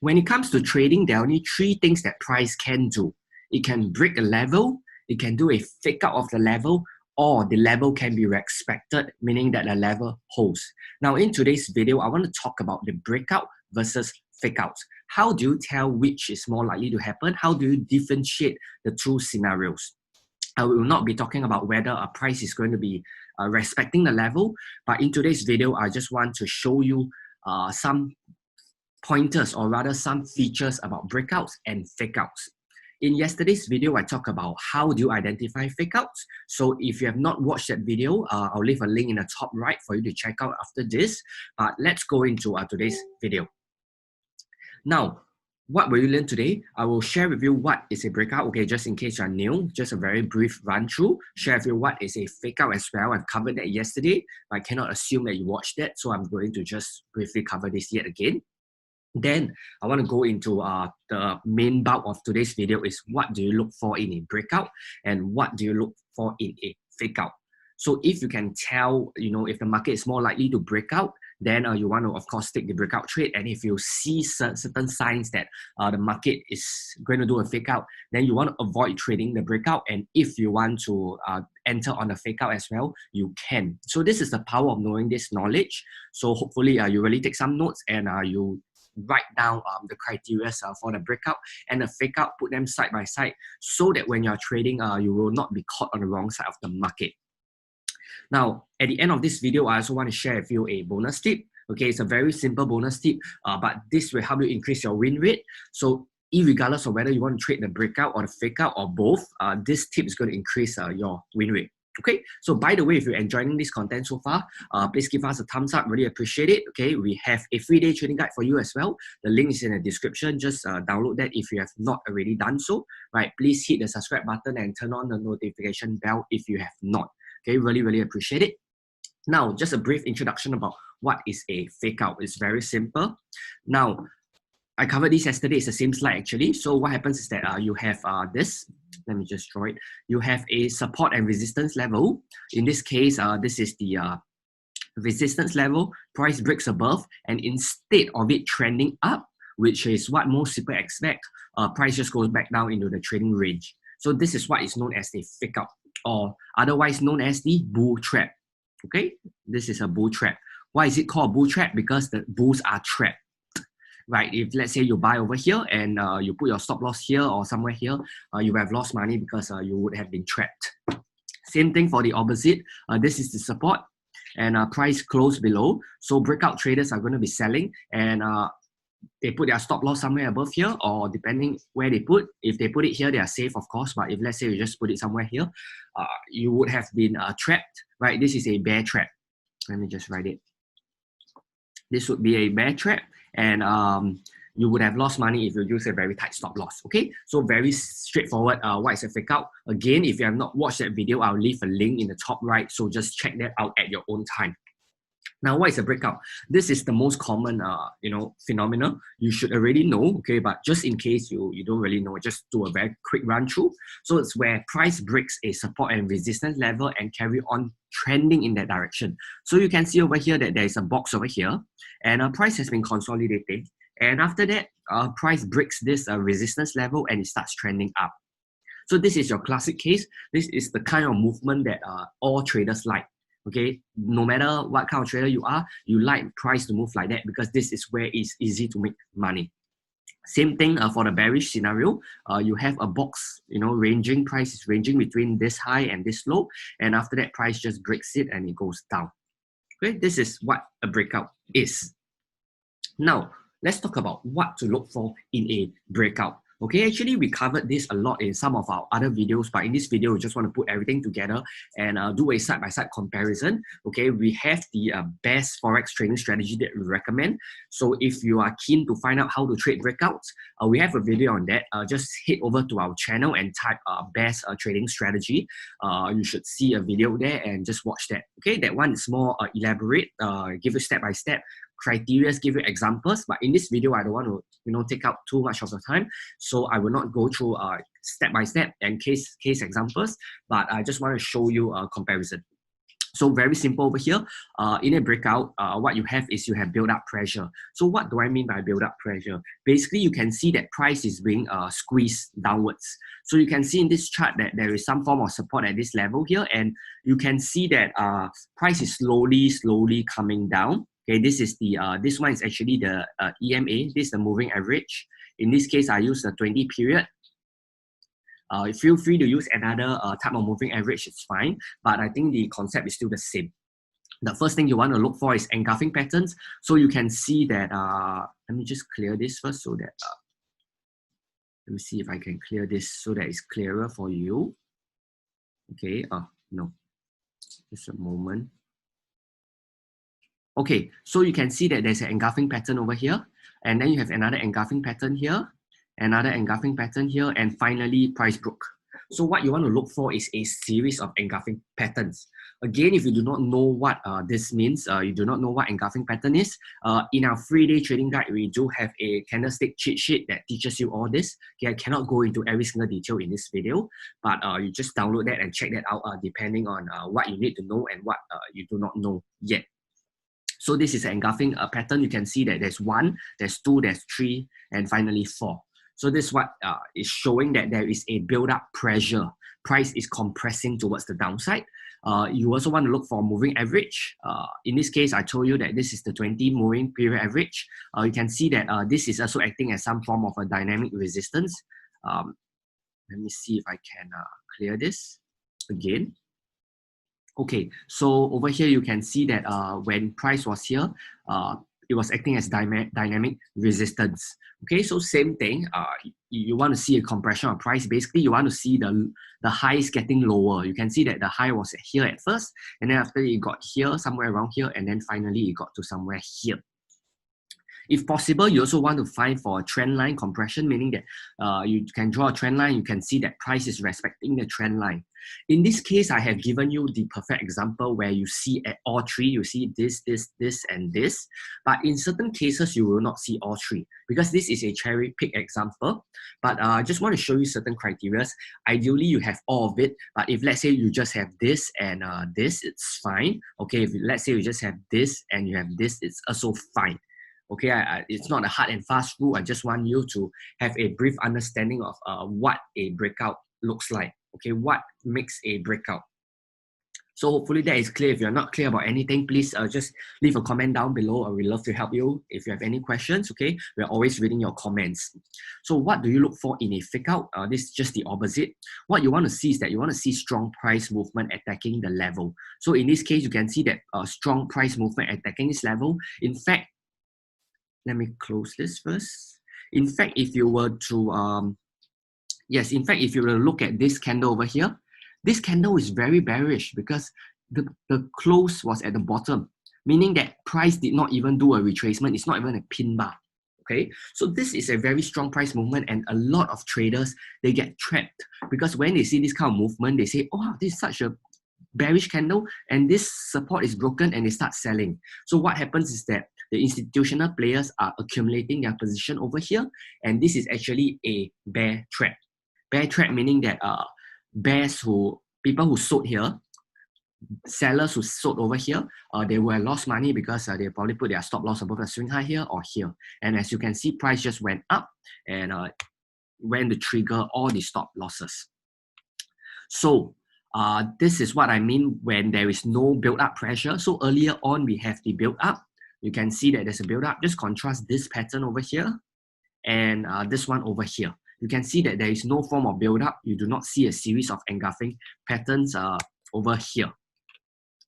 When it comes to trading, there are only three things that price can do. It can break a level, it can do a fake out of the level, or the level can be respected, meaning that the level holds. Now, in today's video, I want to talk about the breakout versus fake out. How do you tell which is more likely to happen? How do you differentiate the two scenarios? I will not be talking about whether a price is going to be respecting the level, but in today's video, I just want to show you some pointers, or rather some features about breakouts and fake outs. In yesterday's video, I talked about how do you identify fake outs. So if you have not watched that video, I'll leave a link in the top right for you to check out after this. But let's go into today's video. Now, what will you learn today? I will share with you what is a breakout. Okay, just in case you're new, just a very brief run through. Share with you what is a fake out as well. I've covered that yesterday. I cannot assume that you watched that, so I'm going to just briefly cover this yet again. Then I want to go into the main bulk of today's video is what do you look for in a breakout and what do you look for in a fake out. So if you can tell, if the market is more likely to break out, then you want to, of course, take the breakout trade. And if you see certain signs that the market is going to do a fake out, then you want to avoid trading the breakout. And if you want to enter on a fake out as well, you can. So this is the power of knowing this knowledge. So hopefully you really take some notes and you write down the criteria for the breakout and the fake out, put them side by side so that when you're trading, you will not be caught on the wrong side of the market. Now, at the end of this video, I also want to share with you a bonus tip. Okay, it's a very simple bonus tip, but this will help you increase your win rate. So irregardless of whether you want to trade the breakout or the fake out or both, this tip is going to increase your win rate. Okay, so by the way, if you're enjoying this content so far, please give us a thumbs up. Really appreciate it. Okay, we have a 3-day trading guide for you as well. The link is in the description. Just download that if you have not already done so. Right, please hit the subscribe button and turn on the notification bell if you have not. Okay, really appreciate it. Now, just a brief introduction about what is a fake out. It's very simple. Now, I covered this yesterday. It's the same slide actually. So what happens is that you have this. Let me just draw it. You have a support and resistance level. In this case, this is the resistance level. Price breaks above, and instead of it trending up, which is what most people expect, price just goes back down into the trading range. So this is what is known as the fake out, or otherwise known as the bull trap. Okay, this is a bull trap. Why is it called a bull trap? Because the bulls are trapped. Right, if let's say you buy over here and you put your stop loss here or somewhere here, you have lost money because you would have been trapped. Same thing for the opposite. This is the support and price close below. So breakout traders are going to be selling and they put their stop loss somewhere above here, or depending where they put. If they put it here, they are safe, of course. But if let's say you just put it somewhere here, you would have been trapped. Right, this is a bear trap. Let me just write it. This would be a bear trap, and you would have lost money if you use a very tight stop loss. Okay, so very straightforward. What is a fake out? Again, if you have not watched that video, I'll leave a link in the top right, so just check that out at your own time. Now, what is a breakout? This is the most common, phenomenon. You should already know, okay? But just in case you don't really know, just do a very quick run through. So it's where price breaks a support and resistance level and carry on trending in that direction. So you can see over here that there is a box over here, and price has been consolidating. And after that, price breaks this resistance level and it starts trending up. So this is your classic case. This is the kind of movement that all traders like. Okay, no matter what kind of trader you are, you like price to move like that because this is where it's easy to make money. Same thing for the bearish scenario. You have a box, ranging, price is ranging between this high and this low, and after that, price just breaks it and it goes down. Okay, this is what a breakout is. Now, let's talk about what to look for in a breakout. Okay, actually, we covered this a lot in some of our other videos, but in this video, we just want to put everything together and do a side-by-side comparison. Okay, we have the best Forex trading strategy that we recommend. So if you are keen to find out how to trade breakouts, we have a video on that. Just head over to our channel and type best trading strategy. You should see a video there and just watch that. Okay, that one is more elaborate, give you step-by-step criteria, give you examples, but in this video I don't want to take up too much of the time, so I will not go through step by step and case examples, but I just want to show you a comparison. So very simple over here. In a breakout, what you have is you have build up pressure. So what do I mean by build up pressure? Basically, you can see that price is being squeezed downwards. So you can see in this chart that there is some form of support at this level here, and you can see that price is slowly coming down. Okay, this is the this one is actually the EMA. This is the moving average. In this case, I use the 20 period. Feel free to use another type of moving average, it's fine. But I think the concept is still the same. The first thing you want to look for is engulfing patterns. So you can see that, let me just clear this first so that, let me see if I can clear this so that it's clearer for you. Okay, no, just a moment. Okay, so you can see that there's an engulfing pattern over here, and then you have another engulfing pattern here, another engulfing pattern here, and finally price broke. So what you want to look for is a series of engulfing patterns. Again, if you do not know what this means, you do not know what engulfing pattern is, in our 3-day trading guide, we do have a candlestick cheat sheet that teaches you all this. Okay, I cannot go into every single detail in this video, but you just download that and check that out depending on what you need to know and what you do not know yet. So this is an engulfing pattern. You can see that there's 1, there's 2, there's 3, and finally 4. So this is what is showing that there is a build-up pressure. Price is compressing towards the downside. You also want to look for moving average. In this case, I told you that this is the 20 moving period average. You can see that this is also acting as some form of a dynamic resistance. Let me see if I can clear this again. Okay, so over here you can see that when price was here, it was acting as dynamic resistance. Okay, so same thing. You want to see a compression of price. Basically, you want to see the highs getting lower. You can see that the high was here at first, and then after it got here, somewhere around here, and then finally it got to somewhere here. If possible, you also want to find for a trend line compression, meaning that you can draw a trend line, you can see that price is respecting the trend line. In this case, I have given you the perfect example where you see at all 3, you see this, and this. But in certain cases, you will not see all 3 because this is a cherry pick example. But I just want to show you certain criteria. Ideally, you have all of it. But if let's say you just have this and this, it's fine. Okay, if let's say you just have this and you have this, it's also fine. Okay, it's not a hard and fast rule. I just want you to have a brief understanding of what a breakout looks like. Okay, what makes a breakout. So hopefully that is clear. If you're not clear about anything, please just leave a comment down below. We'd love to help you. If you have any questions, okay, we're always reading your comments. So what do you look for in a fake out? This is just the opposite. What you want to see is that you want to see strong price movement attacking the level. So in this case, you can see that strong price movement attacking this level. In fact, let me close this first. In fact, if you were to, if you were to look at this candle over here, this candle is very bearish because the close was at the bottom, meaning that price did not even do a retracement. It's not even a pin bar. Okay, so this is a very strong price movement, and a lot of traders, they get trapped because when they see this kind of movement, they say, oh, this is such a bearish candle and this support is broken, and they start selling. So what happens is that the institutional players are accumulating their position over here, and this is actually a bear trap. Bear trap meaning that people who sold here, sellers who sold over here, they will have lost money because they probably put their stop loss above the swing high here or here. And as you can see, price just went up and went to trigger all the stop losses. So this is what I mean when there is no build-up pressure. So earlier on, we have the build-up. You can see that there's a build-up. Just contrast this pattern over here and this one over here. You can see that there is no form of build-up. You do not see a series of engulfing patterns over here.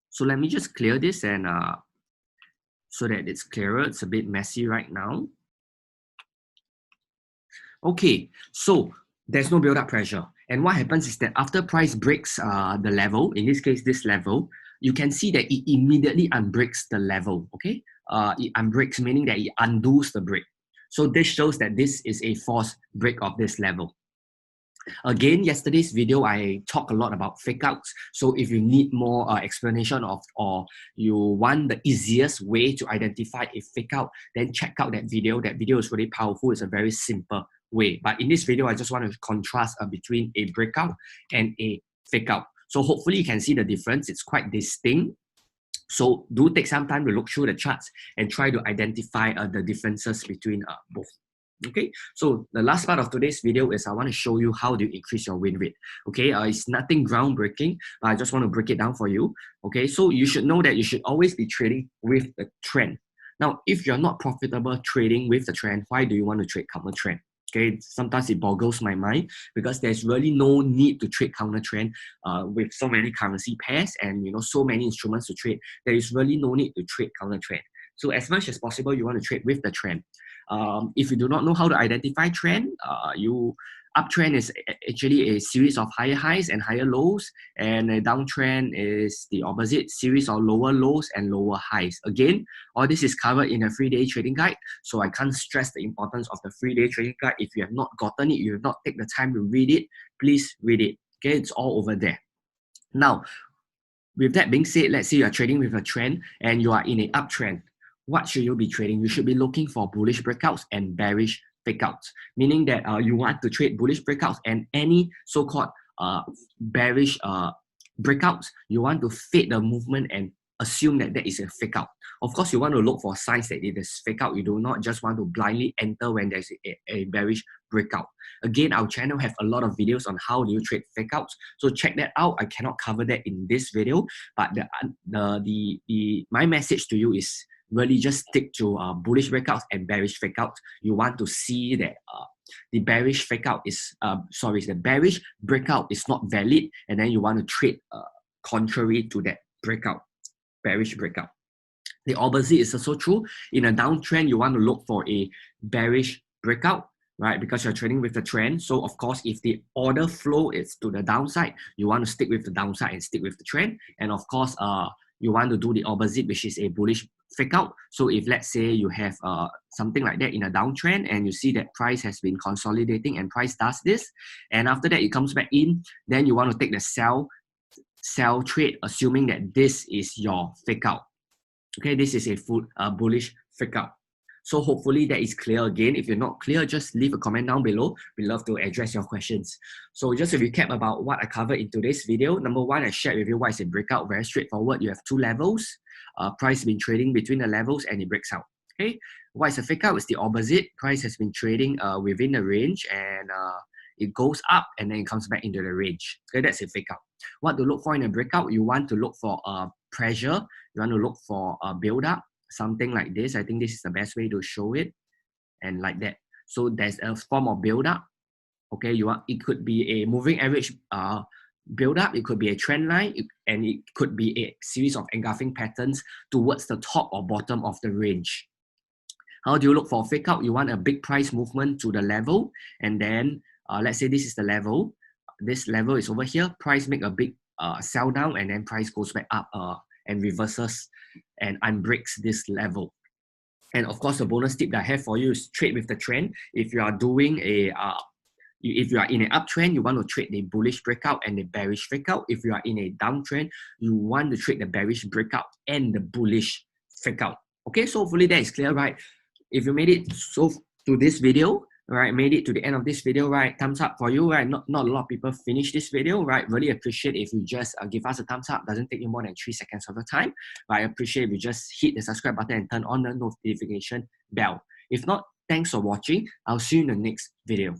So let me just clear this and so that it's clearer. It's a bit messy right now. Okay, so there's no build-up pressure. And what happens is that after price breaks the level, in this case, this level, you can see that it immediately unbreaks the level, okay? It unbreaks, meaning that it undoes the break. So this shows that this is a forced break of this level. Again, yesterday's video, I talked a lot about fake outs. So if you need more explanation of, or you want the easiest way to identify a fake out, then check out that video. That video is really powerful. It's a very simple way. But in this video, I just want to contrast between a breakout and a fake out. So hopefully you can see the difference. It's quite distinct. So do take some time to look through the charts and try to identify the differences between both. Okay, so the last part of today's video is I want to show you how to increase your win rate. Okay, it's nothing groundbreaking. I just want to break it down for you. Okay, so you should know that you should always be trading with the trend. Now, if you're not profitable trading with the trend, why do you want to trade counter trend? Okay, sometimes it boggles my mind because there's really no need to trade counter trend with so many currency pairs and so many instruments to trade. There is really no need to trade counter trend. So as much as possible, you want to trade with the trend. If you do not know how to identify trend, uptrend is actually a series of higher highs and higher lows, and a downtrend is the opposite, series of lower lows and lower highs. Again, all this is covered in a 3-day trading guide, so I can't stress the importance of the 3-day trading guide. If you have not gotten it, you have not taken the time to read it, please read it. Okay, it's all over there. Now, with that being said, let's say you are trading with a trend and you are in an uptrend. What should you be trading? You should be looking for bullish breakouts and bearish fakeouts, meaning that you want to trade bullish breakouts and any so-called bearish breakouts, you want to fade the movement and assume that that is a fake out. Of course, you want to look for signs that it is fake out. You do not just want to blindly enter when there's a bearish breakout. Again, our channel have a lot of videos on how do you trade fake outs. So check that out. I cannot cover that in this video, but my message to you is really just stick to bullish breakouts and bearish fake outs. You want to see that the bearish fake out is the bearish breakout is not valid, and then you want to trade contrary to that breakout, bearish breakout. The opposite is also true. In a downtrend, you want to look for a bearish breakout, right? Because you're trading with the trend. So of course, if the order flow is to the downside, you want to stick with the downside and stick with the trend. And of course, you want to do the opposite, which is a bullish fake out. So if let's say you have something like that in a downtrend and you see that price has been consolidating and price does this, and after that it comes back in, then you want to take the sell trade, assuming that this is your fake out. Okay, this is a full bullish fake out. So hopefully that is clear. Again, if you're not clear, just leave a comment down below. We'd love to address your questions. So just to recap about what I covered in today's video. Number one, I shared with you what is a breakout. Very straightforward. You have two levels. Price has been trading between the levels and it breaks out. Okay, what is a fake out? It's the opposite. Price has been trading within the range and it goes up and then it comes back into the range. Okay, that's a fake out. What to look for in a breakout? You want to look for pressure. You want to look for a build up. Something like this. I think this is the best way to show it, and like that. So there's a form of build up. Okay, it could be a moving average build up. It could be a trend line, and it could be a series of engulfing patterns towards the top or bottom of the range. How do you look for a fake out? You want a big price movement to the level, and then let's say this is the level. This level is over here. Price make a big sell down, and then price goes back up and reverses and unbreaks this level. And of course, the bonus tip that I have for you is trade with the trend. If you are doing if you are in an uptrend, you want to trade the bullish breakout and the bearish breakout. If you are in a downtrend, you want to trade the bearish breakout and the bullish breakout. Okay, so hopefully that is clear, right? If you made it to this video, right, made it to the end of this video, right, thumbs up for you, right? Not a lot of people finish this video, right? Really appreciate if you just give us a thumbs up. Doesn't take you more than 3 seconds of your time, but I appreciate if you just hit the subscribe button and turn on the notification bell. If not, thanks for watching. I'll see you in the next video.